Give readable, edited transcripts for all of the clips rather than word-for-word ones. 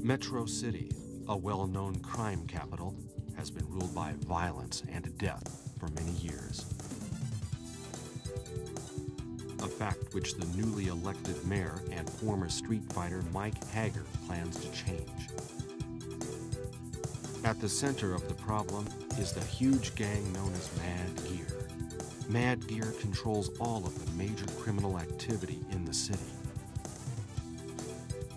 Metro City, a well-known crime capital, has been ruled by violence and death for many years. A fact which the newly elected mayor and former street fighter Mike Hager plans to change. At the center of the problem is the huge gang known as Mad Gear. Mad Gear controls all of the major criminal activity in the city.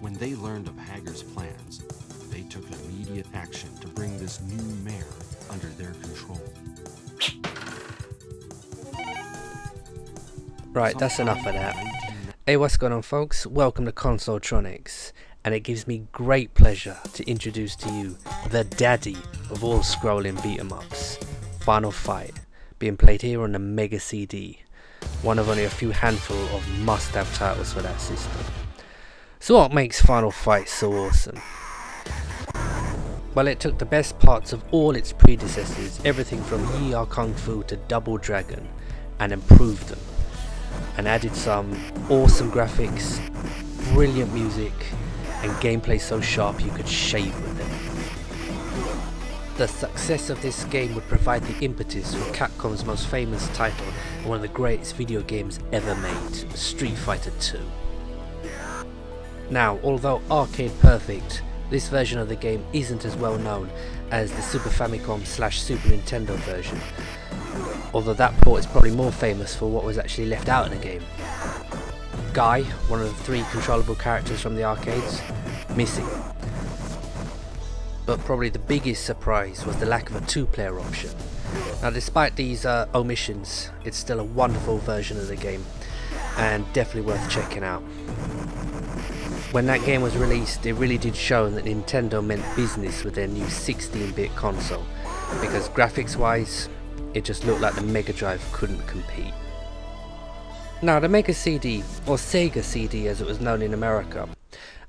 When they learned of Hager's plans, they took immediate action to bring this new mayor under their control. Right, that's enough of that. Hey, what's going on, folks? Welcome to Consoletronics, and it gives me great pleasure to introduce to you the daddy of all scrolling beat-em-ups, Final Fight, being played here on the Mega CD, one of only a few handful of must-have titles for that system. So what makes Final Fight so awesome? Well, it took the best parts of all its predecessors, everything from Yi Are Kung Fu to Double Dragon, and improved them, and added some awesome graphics, brilliant music, and gameplay so sharp you could shave with it. The success of this game would provide the impetus for Capcom's most famous title and one of the greatest video games ever made, Street Fighter 2. Now, although arcade perfect, this version of the game isn't as well known as the Super Famicom / Super Nintendo version, although that port is probably more famous for what was actually left out of the game. Guy, one of the 3 controllable characters from the arcades, missing. But probably the biggest surprise was the lack of a 2-player option. Now, despite these omissions, it's still a wonderful version of the game and definitely worth checking out. When that game was released, it really did show that Nintendo meant business with their new 16-bit console, because graphics wise, it just looked like the Mega Drive couldn't compete. Now, the Mega CD, or Sega CD as it was known in America,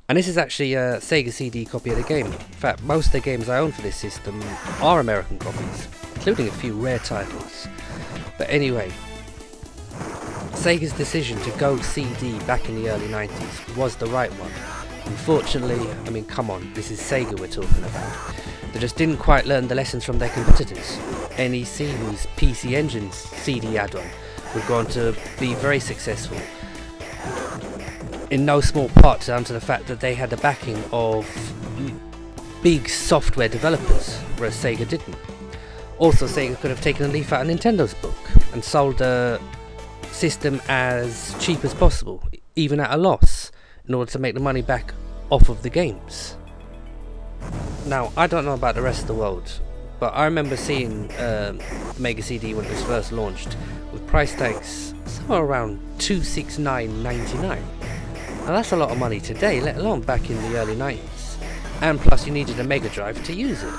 and this is actually a Sega CD copy of the game. In fact, most of the games I own for this system are American copies, including a few rare titles. But anyway, Sega's decision to go CD back in the early 90s was the right one. Unfortunately, I mean, come on, this is Sega we're talking about. They just didn't quite learn the lessons from their competitors. NEC, whose PC Engine's CD add-on would go on to be very successful, in no small part down to the fact that they had the backing of big software developers, whereas Sega didn't. Also, Sega could have taken a leaf out of Nintendo's book and sold a system as cheap as possible, even at a loss, in order to make the money back off of the games. Now, I don't know about the rest of the world, but I remember seeing Mega CD when it was first launched with price tags somewhere around $269.99. Now that's a lot of money today, let alone back in the early 90s, and plus you needed a Mega Drive to use it.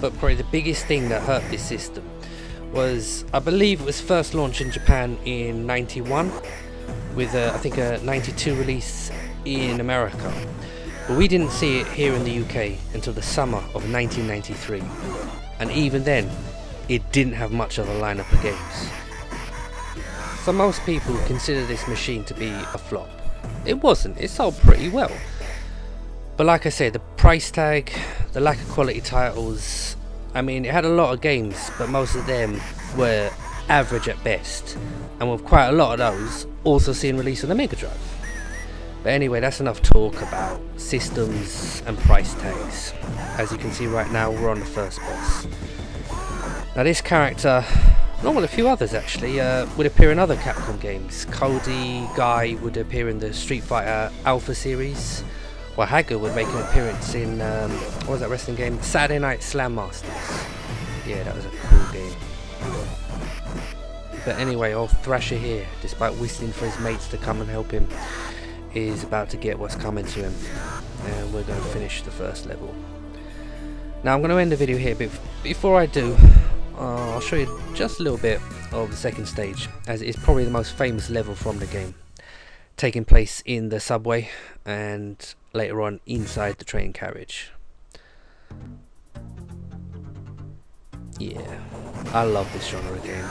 But probably the biggest thing that hurt this system was, I believe it was first launched in Japan in 91, with I think a 92 release in America. But we didn't see it here in the UK until the summer of 1993, and even then, it didn't have much of a lineup of games. So most people consider this machine to be a flop. It wasn't, it sold pretty well. But like I said, the price tag, the lack of quality titles, I mean, it had a lot of games, but most of them were average at best, and with quite a lot of those also seeing release on the Mega Drive. But anyway, that's enough talk about systems and price tags. As you can see right now, we're on the first boss. Now this character, along with a few others actually, would appear in other Capcom games. Cody, Guy would appear in the Street Fighter Alpha series, while Hager would make an appearance in, what was that wrestling game? Saturday Night Slam Masters. Yeah, that was a cool game. But anyway, old Thrasher here, despite whistling for his mates to come and help him, is about to get what's coming to him, and we're going to finish the first level. Now I'm going to end the video here, but before I do, I'll show you just a little bit of the second stage, as it is probably the most famous level from the game, taking place in the subway and later on inside the train carriage. Yeah, I love this genre of game,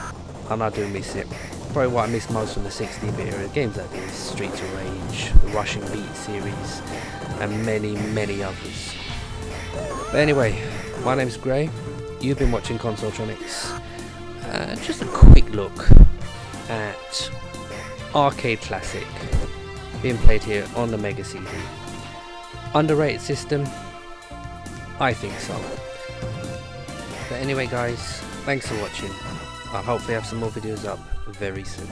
and I do miss it. Probably what I miss most from the 16-bit era games like this: Streets of Rage, the Rushing Beat series, and many, many others. But anyway, my name's Gray. You've been watching Consoletronics. Just a quick look at arcade classic being played here on the Mega CD. Underrated system? I think so. But anyway guys, thanks for watching. I'll hopefully have some more videos up very soon.